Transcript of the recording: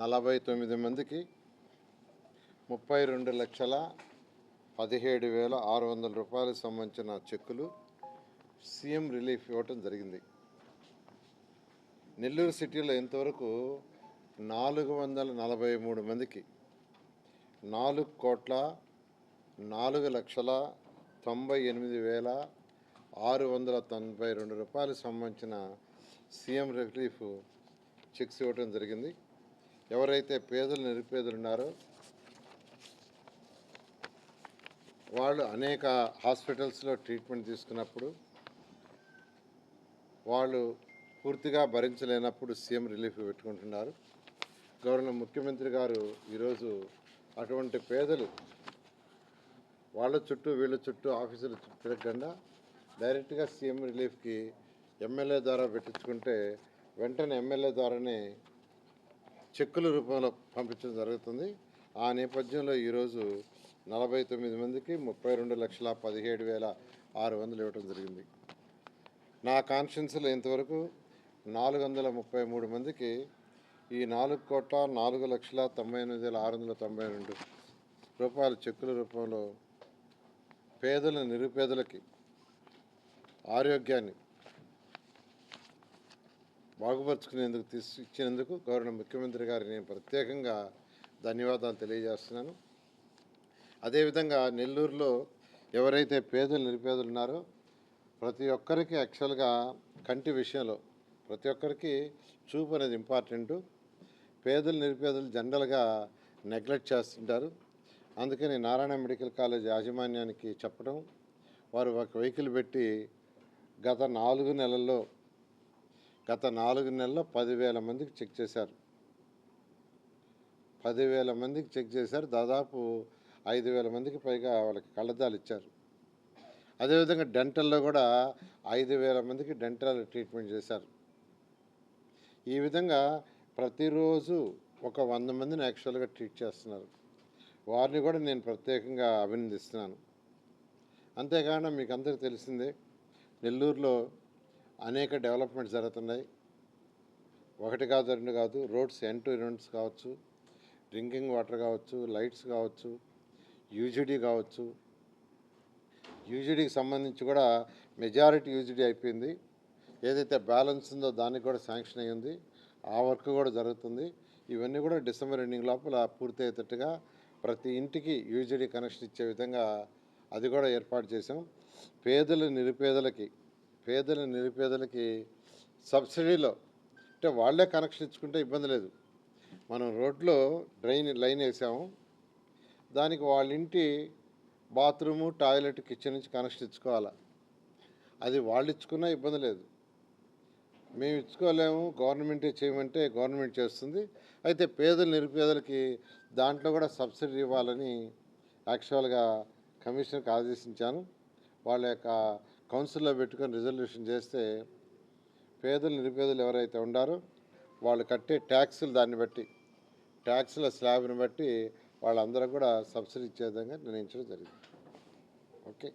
49 మందికి 32,17,600 రూపాయలకు సంబంధించిన చెక్కులు సీఎం రిలీఫ్ ఇవ్వటం జరిగింది. నెల్లూరు సిటీలో ఇంతవరకు 443 మందికి 4,98,692 రూపాయలకు సంబంధించిన సీఎం రిలీఫ్ చెక్స్ ఇవ్వటం జరిగింది. ఎవరైతే పేదలు నిరుపేదలు ఉన్నారో వాళ్ళు అనేక హాస్పిటల్స్లో ట్రీట్మెంట్ తీసుకున్నప్పుడు వాళ్ళు పూర్తిగా భరించలేనప్పుడు సీఎం రిలీఫ్ పెట్టుకుంటున్నారు. గౌరవ ముఖ్యమంత్రి గారు ఈరోజు అటువంటి పేదలు వాళ్ళ చుట్టూ వీళ్ళ చుట్టూ ఆఫీసుల చుట్టూ తిరగకుండా డైరెక్ట్గా సీఎం రిలీఫ్కి ఎమ్మెల్యే ద్వారా పెట్టించుకుంటే వెంటనే ఎమ్మెల్యే ద్వారానే చెక్కుల రూపంలో పంపించడం జరుగుతుంది. ఆ నేపథ్యంలో ఈరోజు 49 మందికి 32,17,600 ఇవ్వడం జరిగింది. నా కాన్స్టిట్యున్సీలో ఇంతవరకు 433 మందికి ఈ 4,04,98,692 రూపాయల చెక్కుల రూపంలో పేదల నిరుపేదలకి ఆరోగ్యాన్ని బాగుపరుచుకునేందుకు ఇచ్చినందుకు గౌరవ ముఖ్యమంత్రి గారికి నేను ప్రత్యేకంగా ధన్యవాదాలు తెలియజేస్తున్నాను. అదేవిధంగా నెల్లూరులో ఎవరైతే పేదలు నిరుపేదలు ఉన్నారో ప్రతి ఒక్కరికి యాక్చువల్గా కంటి విషయంలో ప్రతి ఒక్కరికి చూపు అనేది ఇంపార్టెంటు. పేదలు నిరుపేదలు జనరల్గా నెగ్లెక్ట్ చేస్తుంటారు. అందుకని నారాయణ మెడికల్ కాలేజ్ యాజమాన్యానికి చెప్పడం, వారు ఒక వెహికల్ పెట్టి గత 4 నెలల్లో 10,000 మందికి చెక్ చేశారు. 10,000 మందికి చెక్ చేశారు. దాదాపు 5,000 మందికి పైగా వాళ్ళకి కళ్ళద్దాలు ఇచ్చారు. అదేవిధంగా డెంటల్లో కూడా 5,000 మందికి డెంటల్ ట్రీట్మెంట్ చేశారు. ఈ విధంగా ప్రతిరోజు ఒక 100 మందిని యాక్చువల్గా ట్రీట్ చేస్తున్నారు. వారిని కూడా నేను ప్రత్యేకంగా అభినందిస్తున్నాను. అంతేకాకుండా మీకు అందరికీ తెలిసిందే, నెల్లూరులో అనేక డెవలప్మెంట్స్ జరుగుతున్నాయి. 1 కాదు 2 కాదు, రోడ్స్ ఎండ్ టు ఎండ్స్ కావచ్చు, డ్రింకింగ్ వాటర్ కావచ్చు, లైట్స్ కావచ్చు, యూజీడీ కావచ్చు. యూజీడీకి సంబంధించి కూడా మెజారిటీ యూజీడీ అయిపోయింది. ఏదైతే బ్యాలెన్స్ ఉందో దానికి కూడా శాంక్షన్ అయ్యింది. ఆ వర్క్ కూడా జరుగుతుంది. ఇవన్నీ కూడా డిసెంబర్ ఎండింగ్ లోపల పూర్తి అయ్యేటట్టుగా ప్రతి ఇంటికి యూజీడీ కనెక్షన్ ఇచ్చే విధంగా అది కూడా ఏర్పాటు చేసాం. పేదల నిరుపేదలకి సబ్సిడీలో అంటే వాళ్ళే కనెక్షన్ ఇచ్చుకుంటే ఇబ్బంది లేదు. మనం రోడ్లో లైన్ వేసాము, దానికి వాళ్ళ ఇంటి బాత్రూము, టాయిలెట్, కిచెన్ నుంచి కనెక్షన్ ఇచ్చుకోవాలి. అది వాళ్ళు ఇచ్చుకున్నా ఇబ్బంది లేదు. మేము ఇచ్చుకోలేము, గవర్నమెంటే చేయమంటే గవర్నమెంట్ చేస్తుంది. అయితే పేదలు నిరుపేదలకి దాంట్లో కూడా సబ్సిడీ ఇవ్వాలని యాక్చువల్గా కమిషనర్కి ఆదేశించాను. వాళ్ళ యొక్క కౌన్సిల్లో పెట్టుకొని రిజల్యూషన్ చేస్తే పేదలు నిరుపేదలు ఎవరైతే ఉండారో వాళ్ళు కట్టే ట్యాక్సులు దాన్ని బట్టి ట్యాక్సుల స్లాబ్ని బట్టి వాళ్ళందరూ కూడా సబ్సిడీ ఇచ్చే విధంగా నిర్ణయించడం జరిగింది. ఓకే.